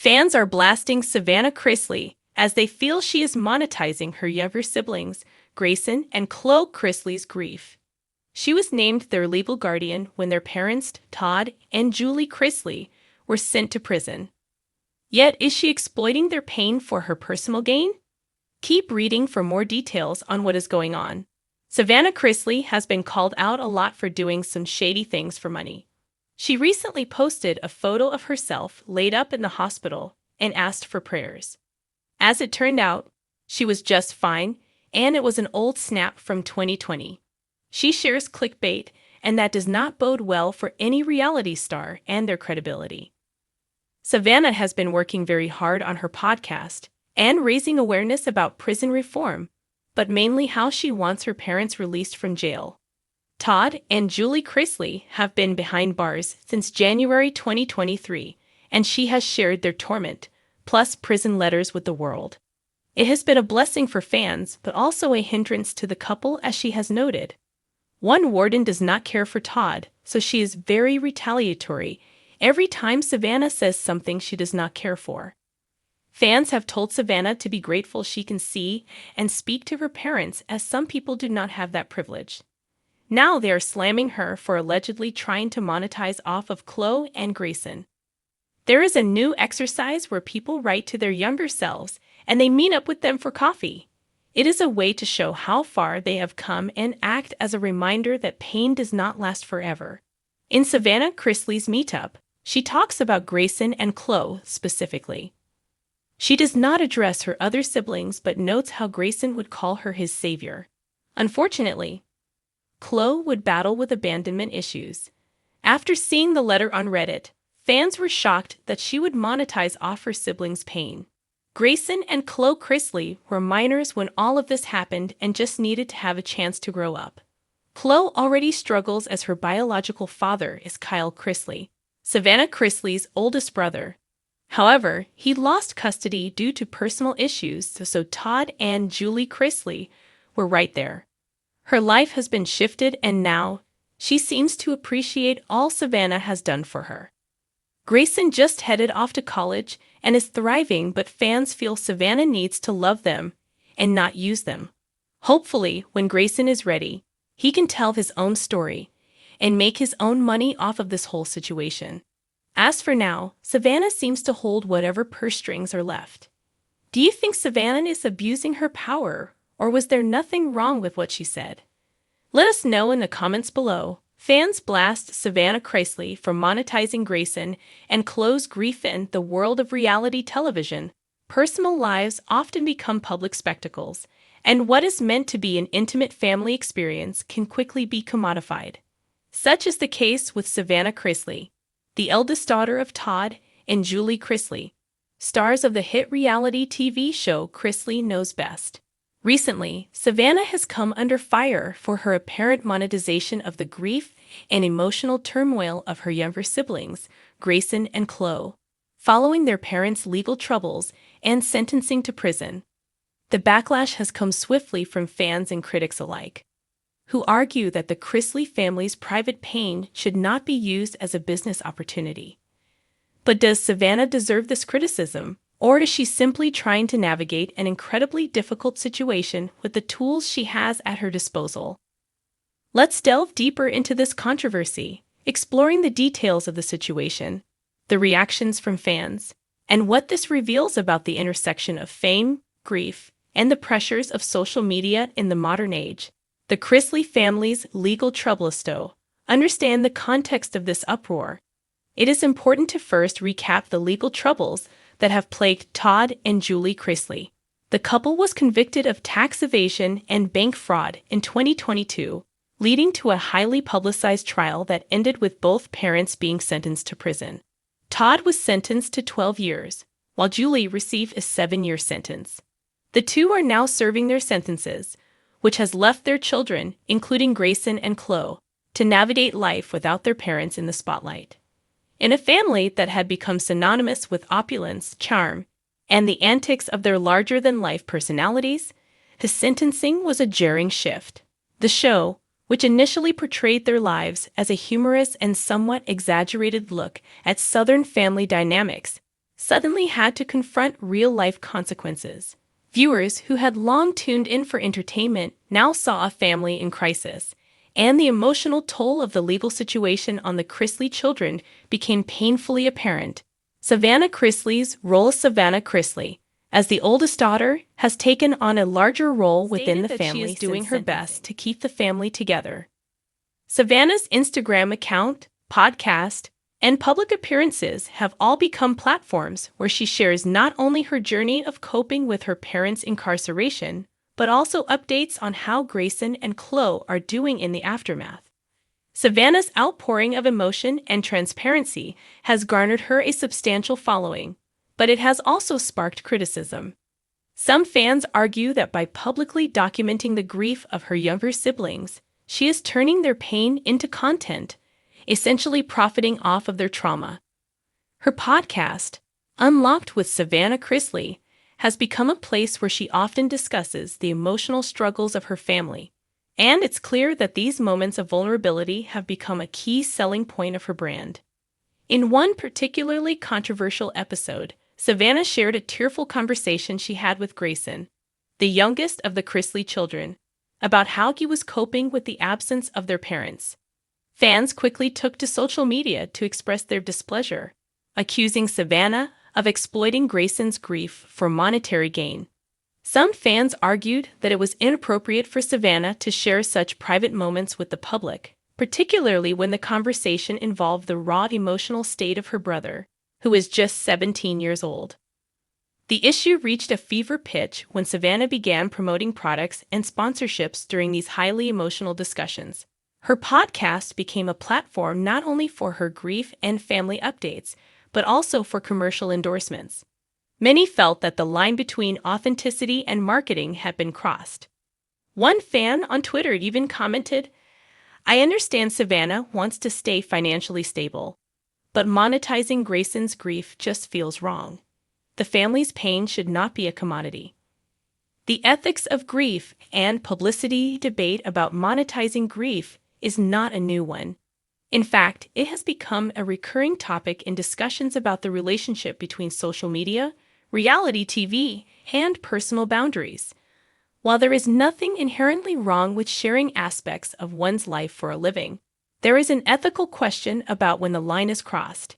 Fans are blasting Savannah Chrisley as they feel she is monetizing her younger siblings, Grayson and Chloe Chrisley's grief. She was named their legal guardian when their parents, Todd and Julie Chrisley, were sent to prison. Yet, is she exploiting their pain for her personal gain? Keep reading for more details on what is going on. Savannah Chrisley has been called out a lot for doing some shady things for money. She recently posted a photo of herself laid up in the hospital and asked for prayers. As it turned out, she was just fine, and it was an old snap from 2020. She shares clickbait, and that does not bode well for any reality star and their credibility. Savannah has been working very hard on her podcast and raising awareness about prison reform, but mainly how she wants her parents released from jail. Todd and Julie Chrisley have been behind bars since January 2023, and she has shared their torment, plus prison letters with the world. It has been a blessing for fans, but also a hindrance to the couple, as she has noted. One warden does not care for Todd, so she is very retaliatory every time Savannah says something she does not care for. Fans have told Savannah to be grateful she can see and speak to her parents, as some people do not have that privilege. Now they are slamming her for allegedly trying to monetize off of Chloe and Grayson. There is a new exercise where people write to their younger selves and they meet up with them for coffee. It is a way to show how far they have come and act as a reminder that pain does not last forever. In Savannah Chrisley's meetup, she talks about Grayson and Chloe specifically. She does not address her other siblings but notes how Grayson would call her his savior. Unfortunately, Chloe would battle with abandonment issues. After seeing the letter on Reddit, fans were shocked that she would monetize off her siblings' pain. Grayson and Chloe Chrisley were minors when all of this happened and just needed to have a chance to grow up. Chloe already struggles as her biological father is Kyle Chrisley, Savannah Chrisley's oldest brother. However, he lost custody due to personal issues, so Todd and Julie Chrisley were right there. Her life has been shifted, and now she seems to appreciate all Savannah has done for her. Grayson just headed off to college and is thriving, but fans feel Savannah needs to love them and not use them. Hopefully, when Grayson is ready, he can tell his own story and make his own money off of this whole situation. As for now, Savannah seems to hold whatever purse strings are left. Do you think Savannah is abusing her power, or was there nothing wrong with what she said? Let us know in the comments below. Fans blast Savannah Chrisley for monetizing Grayson and Chloe's grief in the world of reality television. Personal lives often become public spectacles, and what is meant to be an intimate family experience can quickly be commodified. Such is the case with Savannah Chrisley, the eldest daughter of Todd and Julie Chrisley, stars of the hit reality TV show Chrisley Knows Best. Recently, Savannah has come under fire for her apparent monetization of the grief and emotional turmoil of her younger siblings, Grayson and Chloe, following their parents' legal troubles and sentencing to prison. The backlash has come swiftly from fans and critics alike, who argue that the Chrisley family's private pain should not be used as a business opportunity. But does Savannah deserve this criticism? Or is she simply trying to navigate an incredibly difficult situation with the tools she has at her disposal? Let's delve deeper into this controversy, exploring the details of the situation, the reactions from fans, and what this reveals about the intersection of fame, grief, and the pressures of social media in the modern age. The Chrisley family's legal troubles. To understand the context of this uproar, it is important to first recap the legal troubles that have plagued Todd and Julie Chrisley. The couple was convicted of tax evasion and bank fraud in 2022, leading to a highly publicized trial that ended with both parents being sentenced to prison. Todd was sentenced to 12 years, while Julie received a 7-year sentence. The two are now serving their sentences, which has left their children, including Grayson and Chloe, to navigate life without their parents in the spotlight. In a family that had become synonymous with opulence, charm, and the antics of their larger-than-life personalities, the sentencing was a jarring shift. The show, which initially portrayed their lives as a humorous and somewhat exaggerated look at Southern family dynamics, suddenly had to confront real-life consequences. Viewers who had long tuned in for entertainment now saw a family in crisis, and the emotional toll of the legal situation on the Chrisley children became painfully apparent. Savannah Chrisley's role as Savannah Chrisley, as the oldest daughter, has taken on a larger role within the family. She is doing her best to keep the family together. Savannah's Instagram account, podcast, and public appearances have all become platforms where she shares not only her journey of coping with her parents' incarceration, but also updates on how Grayson and Chloe are doing in the aftermath. Savannah's outpouring of emotion and transparency has garnered her a substantial following, but it has also sparked criticism. Some fans argue that by publicly documenting the grief of her younger siblings, she is turning their pain into content, essentially profiting off of their trauma. Her podcast, Unlocked with Savannah Chrisley, has become a place where she often discusses the emotional struggles of her family, and it's clear that these moments of vulnerability have become a key selling point of her brand. In one particularly controversial episode, Savannah shared a tearful conversation she had with Grayson, the youngest of the Chrisley children, about how he was coping with the absence of their parents. Fans quickly took to social media to express their displeasure, accusing Savannah of exploiting Grayson's grief for monetary gain. Some fans argued that it was inappropriate for Savannah to share such private moments with the public, particularly when the conversation involved the raw emotional state of her brother, who is just 17 years old. The issue reached a fever pitch when Savannah began promoting products and sponsorships during these highly emotional discussions. Her podcast became a platform not only for her grief and family updates, but also for commercial endorsements. Many felt that the line between authenticity and marketing had been crossed. One fan on Twitter even commented, "I understand Savannah wants to stay financially stable, but monetizing Grayson's grief just feels wrong. The family's pain should not be a commodity." The ethics of grief and publicity debate about monetizing grief is not a new one. In fact, it has become a recurring topic in discussions about the relationship between social media, reality TV, and personal boundaries. While there is nothing inherently wrong with sharing aspects of one's life for a living, there is an ethical question about when the line is crossed.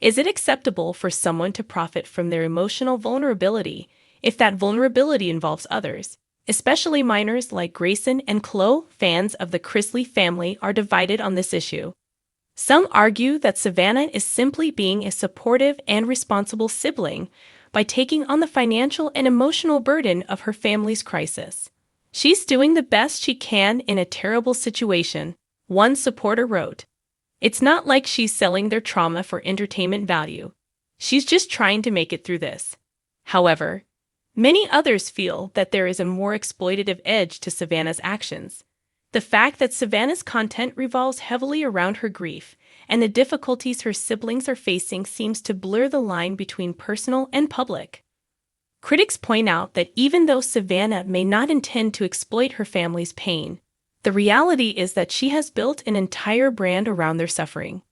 Is it acceptable for someone to profit from their emotional vulnerability if that vulnerability involves others? Especially minors like Grayson and Chloe. Fans of the Chrisley family are divided on this issue. Some argue that Savannah is simply being a supportive and responsible sibling by taking on the financial and emotional burden of her family's crisis. "She's doing the best she can in a terrible situation," one supporter wrote. "It's not like she's selling their trauma for entertainment value. She's just trying to make it through this." However, many others feel that there is a more exploitative edge to Savannah's actions. The fact that Savannah's content revolves heavily around her grief and the difficulties her siblings are facing seems to blur the line between personal and public. Critics point out that even though Savannah may not intend to exploit her family's pain, the reality is that she has built an entire brand around their suffering.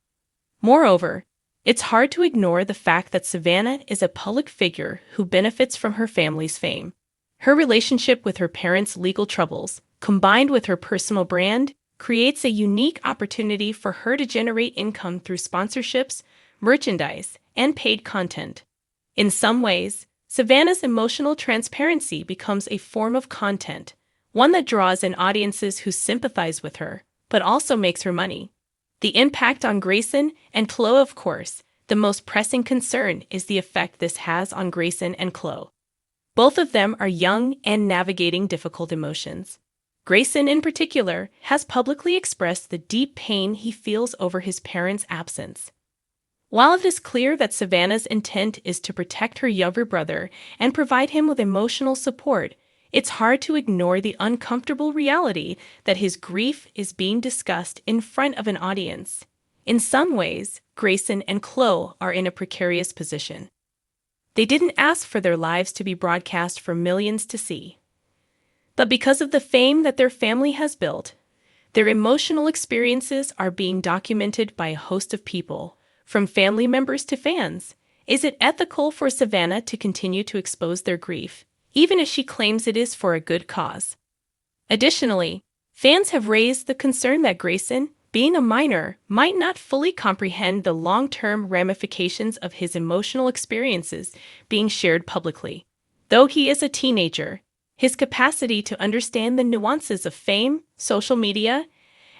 Moreover, it's hard to ignore the fact that Savannah is a public figure who benefits from her family's fame. Her relationship with her parents' legal troubles, combined with her personal brand, creates a unique opportunity for her to generate income through sponsorships, merchandise, and paid content. In some ways, Savannah's emotional transparency becomes a form of content, one that draws in audiences who sympathize with her, but also makes her money. The impact on Grayson and Chloe, of course, the most pressing concern is the effect this has on Grayson and Chloe. Both of them are young and navigating difficult emotions. Grayson, in particular, has publicly expressed the deep pain he feels over his parents' absence. While it is clear that Savannah's intent is to protect her younger brother and provide him with emotional support, it's hard to ignore the uncomfortable reality that his grief is being discussed in front of an audience. In some ways, Grayson and Chloe are in a precarious position. They didn't ask for their lives to be broadcast for millions to see. But because of the fame that their family has built, their emotional experiences are being documented by a host of people, from family members to fans, Is it ethical for Savannah to continue to expose their grief, even if she claims it is for a good cause? Additionally, fans have raised the concern that Grayson, being a minor, might not fully comprehend the long-term ramifications of his emotional experiences being shared publicly. Though he is a teenager, his capacity to understand the nuances of fame, social media,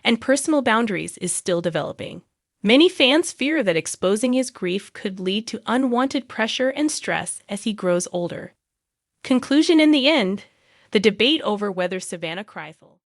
and personal boundaries is still developing. Many fans fear that exposing his grief could lead to unwanted pressure and stress as he grows older. Conclusion: in the end, the debate over whether Savannah Chrisley